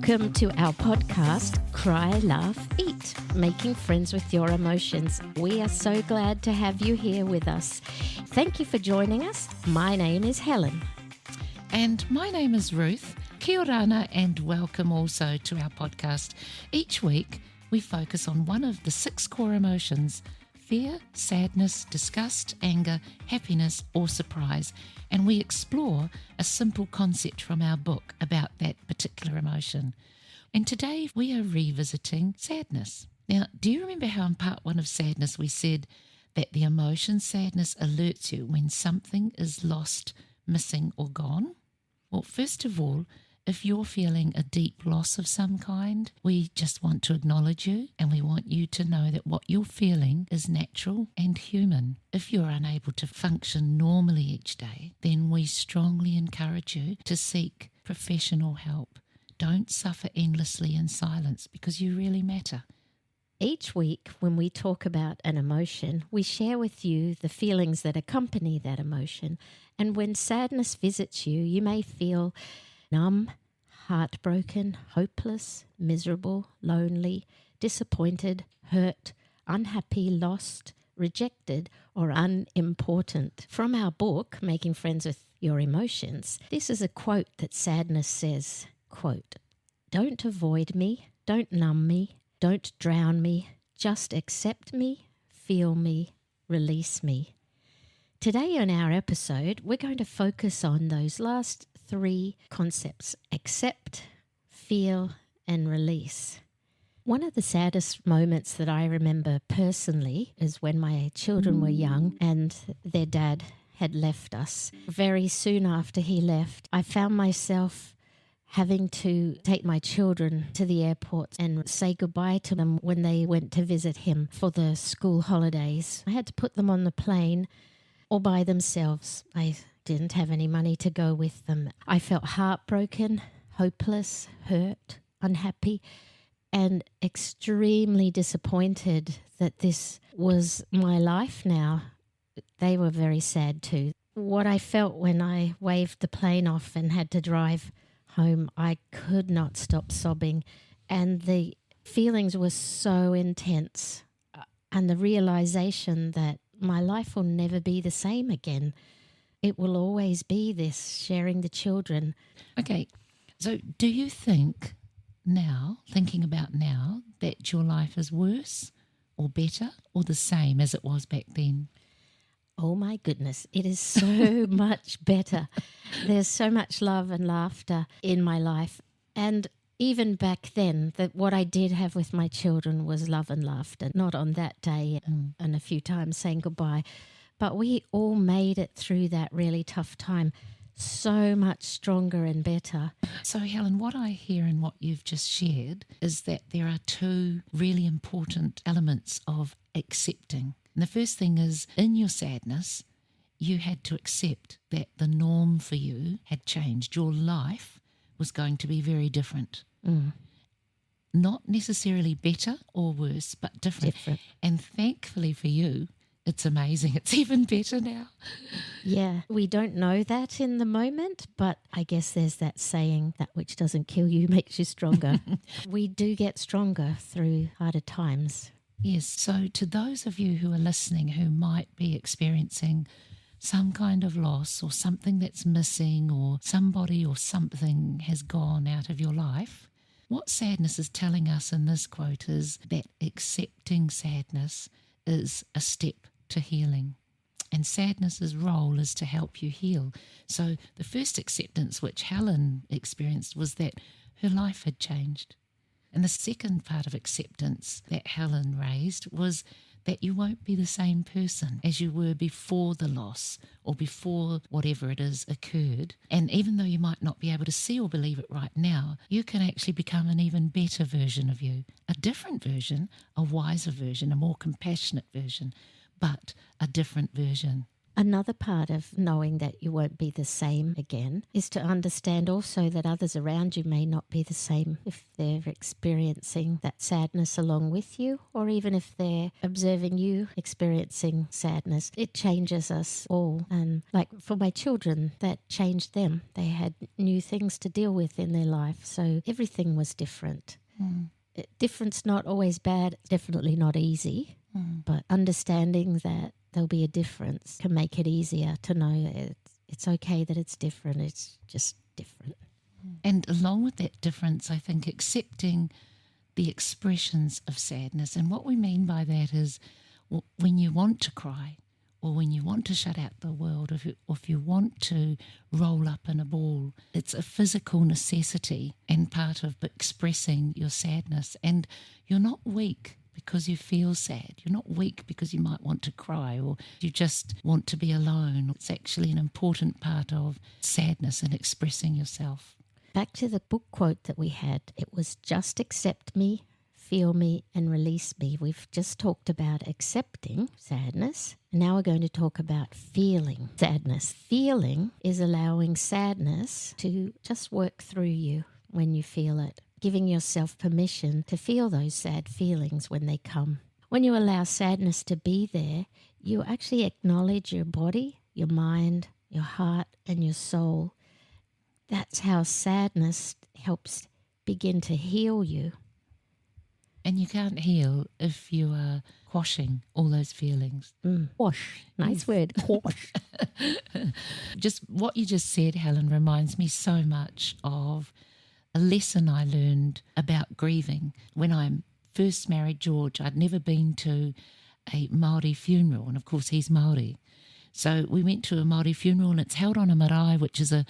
Welcome to our podcast, Cry, Laugh, Eat, Making Friends with Your Emotions. We are so glad to have you here with us. Thank you for joining us. My name is Helen. And my name is Ruth. Kia orana and welcome also to our podcast. Each week we focus on one of the 6 core emotions: fear, sadness, disgust, anger, happiness or surprise. And we explore a simple concept from our book about that particular emotion. And today we are revisiting sadness. Now, do you remember how in part 1 of sadness we said that the emotion sadness alerts you when something is lost, missing or gone? Well, first of all, if you're feeling a deep loss of some kind, we just want to acknowledge you and we want you to know that what you're feeling is natural and human. If you're unable to function normally each day, then we strongly encourage you to seek professional help. Don't suffer endlessly in silence because you really matter. Each week when we talk about an emotion, we share with you the feelings that accompany that emotion. And when sadness visits you, you may feel numb, heartbroken, hopeless, miserable, lonely, disappointed, hurt, unhappy, lost, rejected, or unimportant. From our book, Making Friends with Your Emotions, this is a quote that sadness says, quote, "Don't avoid me, don't numb me, don't drown me, just accept me, feel me, release me." Today on our episode, we're going to focus on those last 3 concepts: accept, feel, and release. One of the saddest moments that I remember personally is when my children were young and their dad had left us. Very soon after he left, I found myself having to take my children to the airport and say goodbye to them when they went to visit him for the school holidays. I had to put them on the plane all by themselves. I didn't have any money to go with them. I felt heartbroken, hopeless, hurt, unhappy, and extremely disappointed that this was my life now. They were very sad too. What I felt when I waved the plane off and had to drive home, I could not stop sobbing, and the feelings were so intense, and the realization that my life will never be the same again. It will always be this, sharing the children. Okay, so do you think now, thinking about now, that your life is worse or better or the same as it was back then? Oh my goodness, it is so much better. There's so much love and laughter in my life. And even back then, that what I did have with my children was love and laughter, not on that day and a few times saying goodbye. But we all made it through that really tough time so much stronger and better. So Helen, what I hear in what you've just shared is that there are 2 really important elements of accepting. And the first thing is, in your sadness, you had to accept that the norm for you had changed. Your life was going to be very different. Not necessarily better or worse, but different. And thankfully for you, it's amazing. It's even better now. Yeah, we don't know that in the moment, but I guess there's that saying, that which doesn't kill you makes you stronger. We do get stronger through harder times. Yes, so to those of you who are listening who might be experiencing some kind of loss or something that's missing or somebody or something has gone out of your life, what sadness is telling us in this quote is that accepting sadness is a step to healing. And sadness's role is to help you heal. So the first acceptance which Helen experienced was that her life had changed. And the second part of acceptance that Helen raised was that you won't be the same person as you were before the loss or before whatever it is occurred. And even though you might not be able to see or believe it right now, you can actually become an even better version of you, a different version, a wiser version, a more compassionate version, but a different version. Another part of knowing that you won't be the same again is to understand also that others around you may not be the same if they're experiencing that sadness along with you, or even if they're observing you experiencing sadness. It changes us all. And like for my children, that changed them. They had new things to deal with in their life. So everything was different. Difference not always bad, definitely not easy, but understanding that there'll be a difference can make it easier to know that it's okay that it's different. It's just different. And along with that difference, I think accepting the expressions of sadness. And what we mean by that is when you want to cry, or when you want to shut out the world, or if you want to roll up in a ball, it's a physical necessity and part of expressing your sadness. And you're not weak because you feel sad. You're not weak because you might want to cry or you just want to be alone. It's actually an important part of sadness and expressing yourself. Back to the book quote that we had, it was just accept me, feel me, and release me. We've just talked about accepting sadness. Now we're going to talk about feeling sadness. Feeling is allowing sadness to just work through you when you feel it, giving yourself permission to feel those sad feelings when they come. When you allow sadness to be there, you actually acknowledge your body, your mind, your heart, and your soul. That's how sadness helps begin to heal you. And you can't heal if you are quashing all those feelings. Quash. Nice word. Quash. Just what you just said, Helen, reminds me so much of a lesson I learned about grieving. When I first married George, I'd never been to a Māori funeral, and of course he's Māori. So we went to a Māori funeral, and it's held on a marae, which is a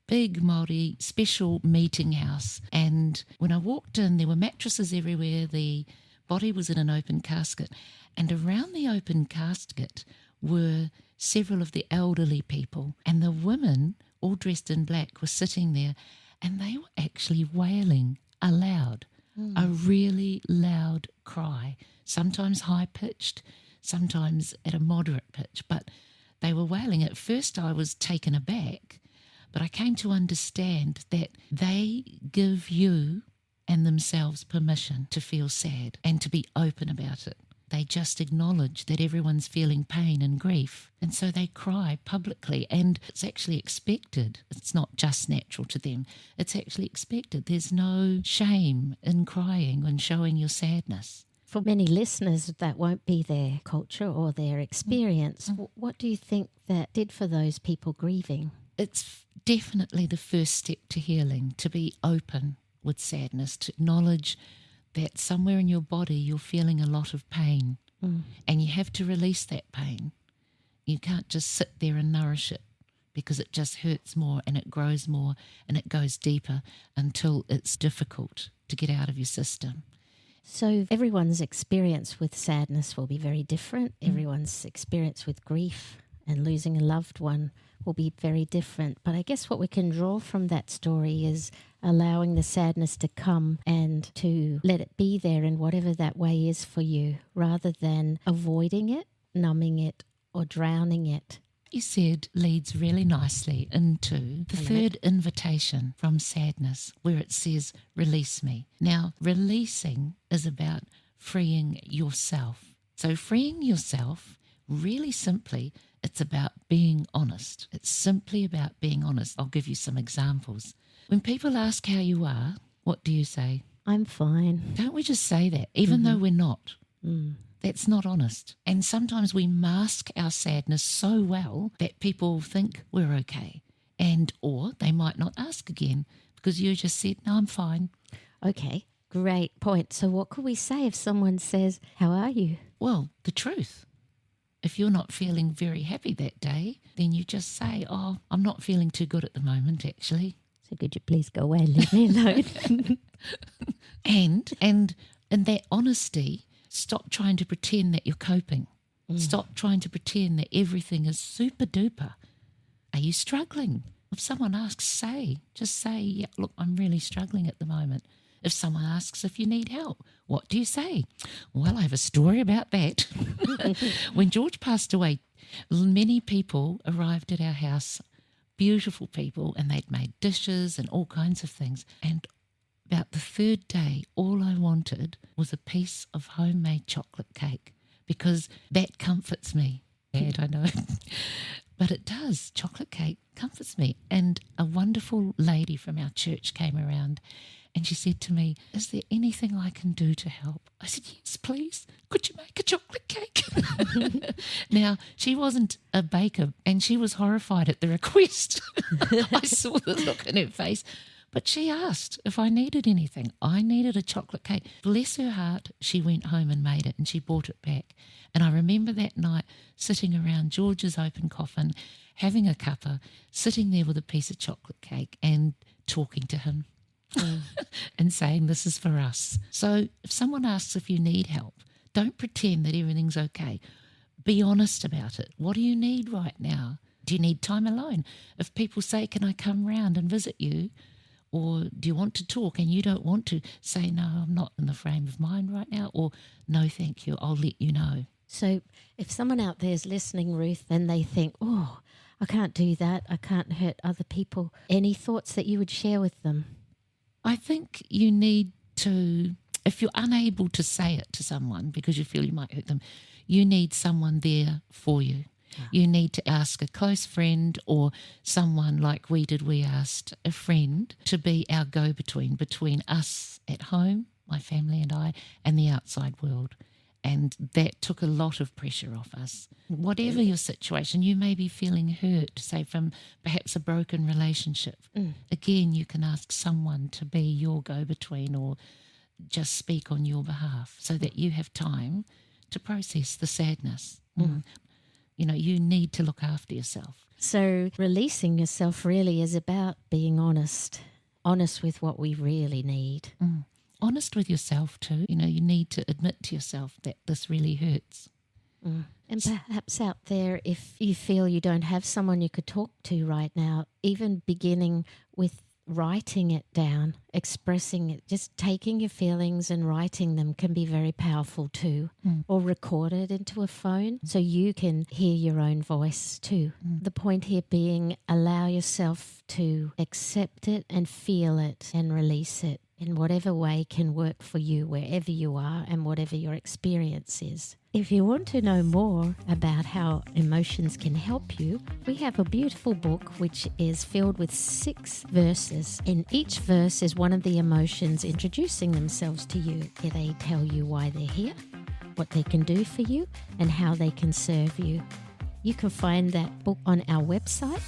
big Māori special meeting house. And when I walked in, there were mattresses everywhere. The body was in an open casket, and around the open casket were several of the elderly people, and the women, all dressed in black, were sitting there, and they were actually wailing aloud, a really loud cry, sometimes high-pitched, sometimes at a moderate pitch, but they were wailing. At first I was taken aback, but I came to understand that they give you and themselves permission to feel sad and to be open about it. They just acknowledge that everyone's feeling pain and grief, and so they cry publicly, and it's actually expected. It's not just natural to them. It's actually expected. There's no shame in crying and showing your sadness. For many listeners, that won't be their culture or their experience. What do you think that did for those people grieving? It's definitely the first step to healing, to be open with sadness, to acknowledge that somewhere in your body you're feeling a lot of pain, and you have to release that pain. You can't just sit there and nourish it, because it just hurts more and it grows more and it goes deeper until it's difficult to get out of your system. So everyone's experience with sadness will be very different. Everyone's experience with grief and losing a loved one will be very different. But I guess what we can draw from that story is allowing the sadness to come and to let it be there in whatever that way is for you, rather than avoiding it, numbing it, or drowning it. You said leads really nicely into the third invitation from sadness, where it says, release me. Now, releasing is about freeing yourself. So freeing yourself, really simply, it's about being honest. It's simply about being honest. I'll give you some examples. When people ask how you are, what do you say? I'm fine. Don't we just say that, even though we're not? That's not honest. And sometimes we mask our sadness so well that people think we're okay. Or they might not ask again because you just said, no, I'm fine. Okay, great point. So what could we say if someone says, how are you? Well, the truth. If you're not feeling very happy that day, then you just say, oh, I'm not feeling too good at the moment, actually. So could you please go away and leave me alone? And in that honesty, stop trying to pretend that you're coping. Stop trying to pretend that everything is super duper. Are you struggling? If someone asks, just say, yeah, look, I'm really struggling at the moment. If someone asks if you need help, what do you say? Well, I have a story about that. When George passed away Many people arrived at our house, beautiful people, and they'd made dishes and all kinds of things. And about the third day, all I wanted was a piece of homemade chocolate cake, because that comforts me. Bad, I know. But it does. Chocolate cake comforts me. And a wonderful lady from our church came around and she said to me, "Is there anything I can do to help?" I said, "Yes, please. Could you make a chocolate cake?" Now, she wasn't a baker and she was horrified at the request. I saw the look in her face. But she asked if I needed anything. I needed a chocolate cake. Bless her heart, she went home and made it and she brought it back. And I remember that night sitting around George's open coffin, having a cuppa, sitting there with a piece of chocolate cake and talking to him and saying, "This is for us." So if someone asks if you need help, don't pretend that everything's okay. Be honest about it. What do you need right now? Do you need time alone? If people say, "Can I come round and visit you?" Or do you want to talk and you don't want to, say, "No, I'm not in the frame of mind right now," or "No, thank you, I'll let you know." So if someone out there is listening, Ruth, and they think, "Oh, I can't do that, I can't hurt other people," any thoughts that you would share with them? I think you need to, if you're unable to say it to someone because you feel you might hurt them, you need someone there for you. You need to ask a close friend or someone like we did. We asked a friend to be our go-between between us at home, my family and I, and the outside world. And that took a lot of pressure off us. Whatever your situation, you may be feeling hurt, say from perhaps a broken relationship. Again, you can ask someone to be your go-between or just speak on your behalf so that you have time to process the sadness. You know, you need to look after yourself. So releasing yourself really is about being honest with what we really need. Honest with yourself too. You know, you need to admit to yourself that this really hurts. And perhaps out there, if you feel you don't have someone you could talk to right now, even beginning with writing it down, expressing it, just taking your feelings and writing them can be very powerful too. Or record it into a phone so you can hear your own voice too. The point here being, allow yourself to accept it and feel it and release it in whatever way can work for you, wherever you are and whatever your experience is. If you want to know more about how emotions can help you, we have a beautiful book which is filled with 6 verses. In each verse is one of the emotions introducing themselves to you. They tell you why they're here, what they can do for you, and how they can serve you. You can find that book on our website.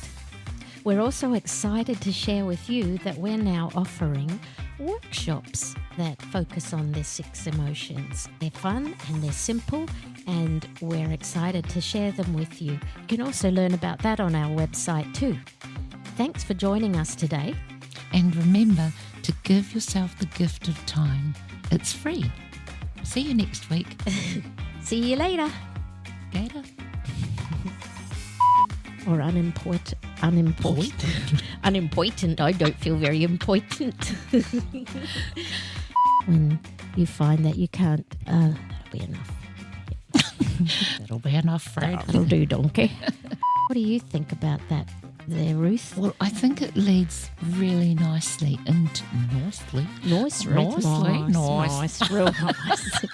We're also excited to share with you that we're now offering workshops that focus on the 6 emotions. They're fun and they're simple, and we're excited to share them with you. You can also learn about that on our website too. Thanks for joining us today. And remember to give yourself the gift of time. It's free. See you next week. See you later. Gator. Or unimportant. Unimportant. I don't feel very important. When you find that you can't, that'll be enough. That'll be enough, Fred. That'll do, donkey. What do you think about that there, Ruth? Well, I think it leads really nicely into Nice, Ruth. Nice, real nice.